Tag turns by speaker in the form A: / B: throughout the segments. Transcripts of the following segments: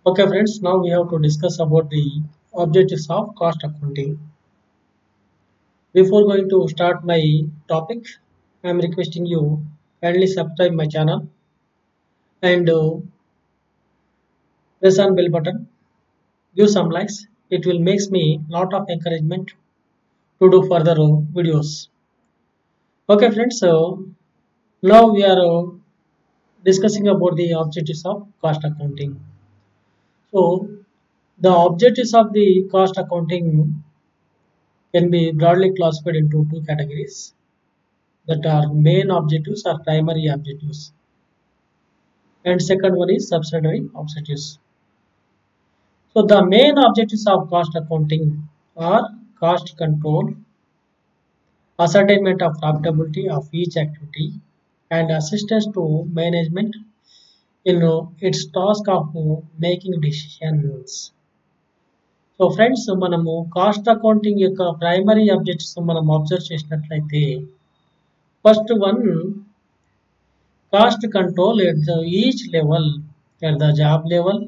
A: Okay friends, now we have to discuss about the objectives of cost accounting. Before going to start my topic, I am requesting you kindly subscribe my channel and press on bell button, give some likes. It will makes me lot of encouragement to do further videos. Okay friends, so now we are discussing about the objectives of cost accounting. So the objectives of the cost accounting can be broadly classified into two categories, that are main objectives or primary objectives, and second one is subsidiary objectives. So the main objectives of cost accounting are cost control, ascertainment of profitability of each activity, and assistance to management in its task of making decisions. So friends, మనము cost accounting యొక్క primary objects మనం observe చేసినట్లయితే, first one cost control at each level, at the job level,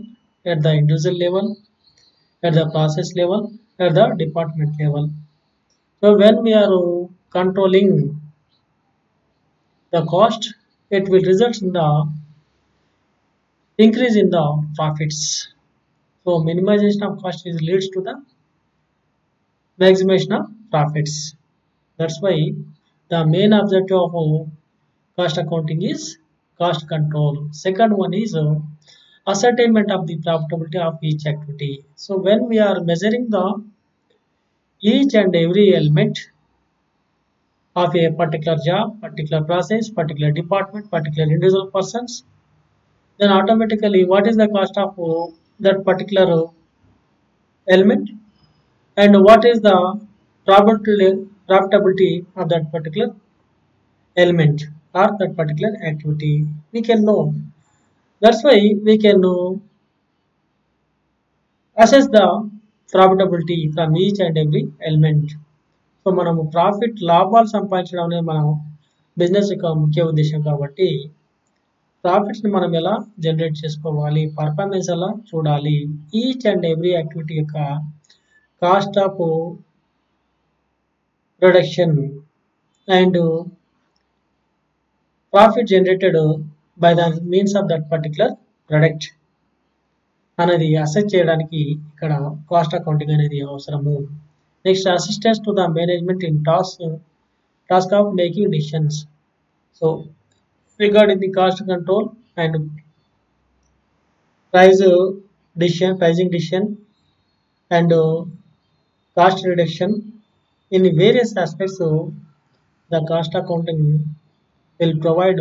A: at the individual level, at the process level, at the department level. So when we are controlling the cost, it will result in the increase in the profits. So minimization of cost is leads to the maximization of profits. That's why the main objective of cost accounting is cost control. Second one is ascertainment of the profitability of each activity. So when we are measuring the each and every element of a particular job, particular process, particular department, particular individual persons, then automatically what is the cost of that particular element, and what is the profitability of that particular element or that particular activity, we can know. That's why we can assess the profitability from each and every element. So మనము profit లాభాలు సంపాదించడం అనేది మనం business యొక్క ముఖ్య ఉద్దేశం కాబట్టి, ప్రాఫిట్స్ని మనం ఎలా జనరేట్ చేసుకోవాలి, పర్ఫార్మెన్స్ ఎలా చూడాలి, ఈచ్ అండ్ ఎవ్రీ యాక్టివిటీ యొక్క cost of production and profit generated by the means of that particular product అనేది అసెస్ చేయడానికి ఇక్కడ కాస్ట్ అకౌంటింగ్ అనేది అవసరము. Next, assistance to the management in task of making decisions. So regarding the cost control and pricing decision and cost reduction in various aspects, the cost accounting will provide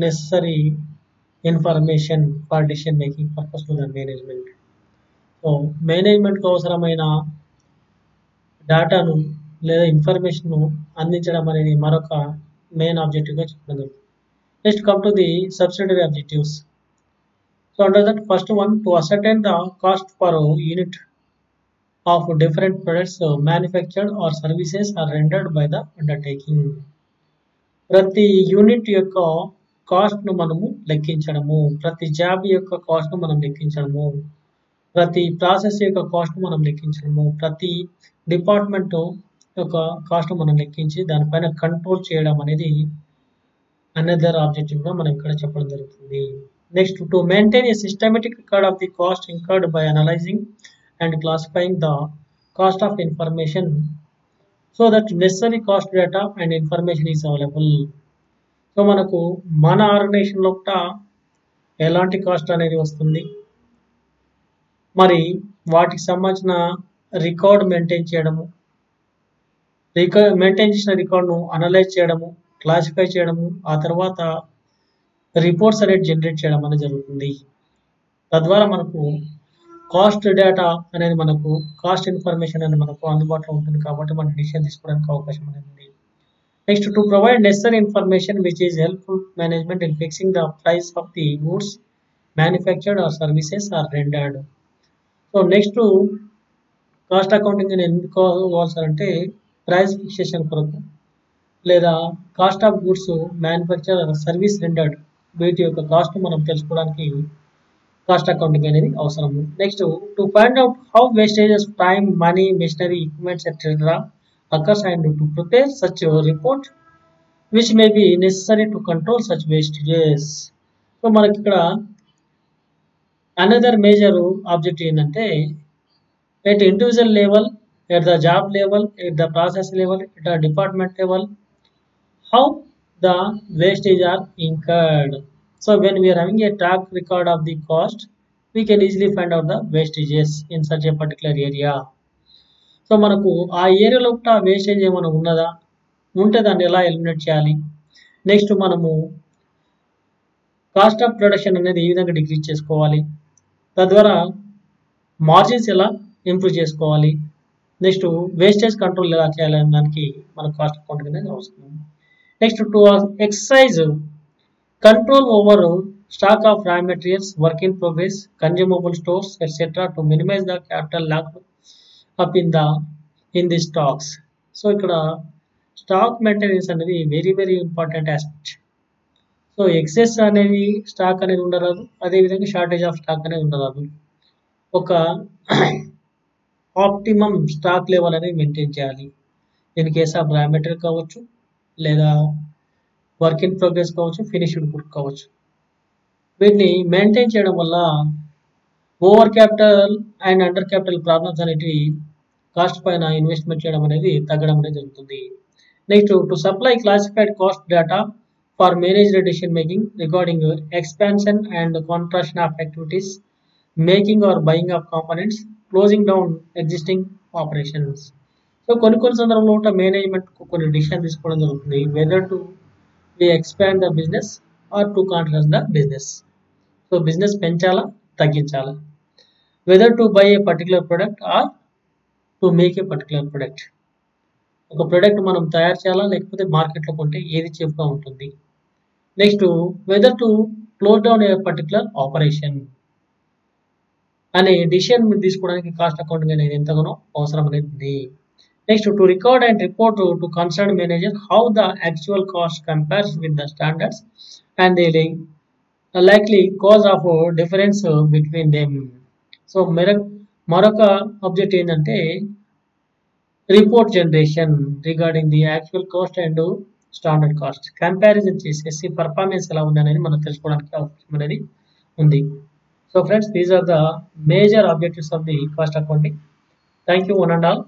A: necessary information for decision making purpose to the management. So మేనేజ్మెంట్కి అవసరమైన డేటాను లేదా information అందించడం అనేది మరొక main ఆబ్జెక్టివ్గా చెప్పడం. Next come to the subsidiary objectives. So under that first one, to ascertain the cost per unit of different products manufactured or services are rendered by the undertaking. ప్రతి unit యొక్క కాస్ట్ను మనము లెక్కించడము, ప్రతి job యొక్క కాస్ట్ను మనం లెక్కించడము, ప్రతి process యొక్క కాస్ట్ను మనం లెక్కించడము, ప్రతి డిపార్ట్మెంట్ యొక్క కాస్ట్ను మనం లెక్కించి దానిపైన కంట్రోల్ చేయడం అనేది అనదర్ ఆబ్జెక్టివ్గా మనం ఇక్కడ చెప్పడం జరుగుతుంది. Next, to maintain a systematic record of the cost incurred by analysing and classifying the cost of information so that necessary cost data and information is available. So మనకు మన ఆర్గనైజేషన్లో ఎలాంటి కాస్ట్ అనేది వస్తుంది, మరి వాటికి సంబంధించిన రికార్డ్ మెయింటైన్ చేయడము, మెయింటైన్ చేసిన రికార్డును అనలైజ్ చేయడము, క్లాసిఫై చేయడము, ఆ తర్వాత రిపోర్ట్స్ అనేది జనరేట్ చేయడం అనేది జరుగుతుంది. తద్వారా మనకు కాస్ట్ డేటా అనేది, మనకు కాస్ట్ ఇన్ఫర్మేషన్ అనేది మనకు అందుబాటులో ఉంటుంది కాబట్టి మనం డిసిషన్ తీసుకోవడానికి అవకాశం అనేది ఉంది. Next, to provide necessary information which is helpful management in fixing the price of the goods manufactured or services are rendered. So next, cost accounting ఎందుకు కావాల్సారంటే ప్రైస్ ఫిక్సేషన్ కొరకు, లేదా cost of goods manufacture or service rendered వీటి యొక్క cost మనం తెలుసుకోవడానికి cost accounting అనేది అవసరము. Next to find out how wastages time money machinery equipments etcetera occurs and to prepare such report which may be necessary to control such wastages. So మనకి ఇక్కడ another major objective ఏంటంటే at individual level, at the job level, at the process level, at the department level, how the wastage are incurred. So when we are having a track record of the cost, we can easily find out the wastages in such a particular area. So మనకు ఆ ఏరియాలో ఆ wastage ఏమైనా ఉన్నదా, ఉంటే దాన్ని ఎలా eliminate చేయాలి. నెక్స్ట్ మనము కాస్ట్ ఆఫ్ ప్రొడక్షన్ అనేది ఈ విధంగా డిక్రీజ్ చేసుకోవాలి, తద్వారా మార్జిన్స్ ఎలా ఇంప్రూవ్ చేసుకోవాలి, నెక్స్ట్ వేస్టేజ్ కంట్రోల్ ఎలా చేయాలనే దానికి మన కాస్ట్ అకౌంటింగ్ అనేది అవసరం. Next to exercise control over stock of raw materials, work in progress, consumable stores etcetera to minimise the capital lock up in the stocks. So ఇక్కడ stock maintenance అనేది very very important aspect. So excess అనేది stock అనేది ఉండరాదు, అదేవిధంగా shortage of stock అనేది ఉండరాదు. ఒక optimum stock level అనేది మెయింటైన్ చేయాలి. In case of raw material కావచ్చు, లేదా వర్క్ ఇన్ ప్రోగ్రెస్ కావచ్చు, ఫినిష్డ్ గుడ్ కావచ్చు. వీటిని మెయింటైన్ చేయడం వల్ల over capital and under capital problems అనేవి కాస్ట్ పైన ఇన్వెస్ట్మెంట్ చేయడం అనేది తగ్గడం అనేది జరుగుతుంది. Next to supply classified cost data for managed decision making regarding expansion and contraction of activities, making or buying of components, closing down existing operations. So కొన్ని సందర్భంలో management కొన్ని డిసిషన్ తీసుకోవడం జరుగుతుంది, whether to expand the business or to contract the business. So business పెంచాలా తగ్గించాలా, whether to buy A particular product are to make a particular product. ఒక product మనం తయారు చేయాలా లేకపోతే మార్కెట్లో కొంటే ఏది చీప్గా ఉంటుంది. Next whether to close down A particular operation అనే డిసిషన్ తీసుకోవడానికి కాస్ట్ అకౌంటింగ్ అనేది ఎంతగానో అవసరం అనేది. Next to record and report to concern manager how the actual cost compares with the standards and the likely cause of difference between them. So మరొక object ఏంటంటే report generation regarding the actual cost and standard cost comparison చేసేసి performance ఎలా ఉంది అనేది మనం తెలుసుకోవడానికి అవకాశం అనేది ఉంది. So friends, these are the major objectives of the cost accounting. Thank you one and all.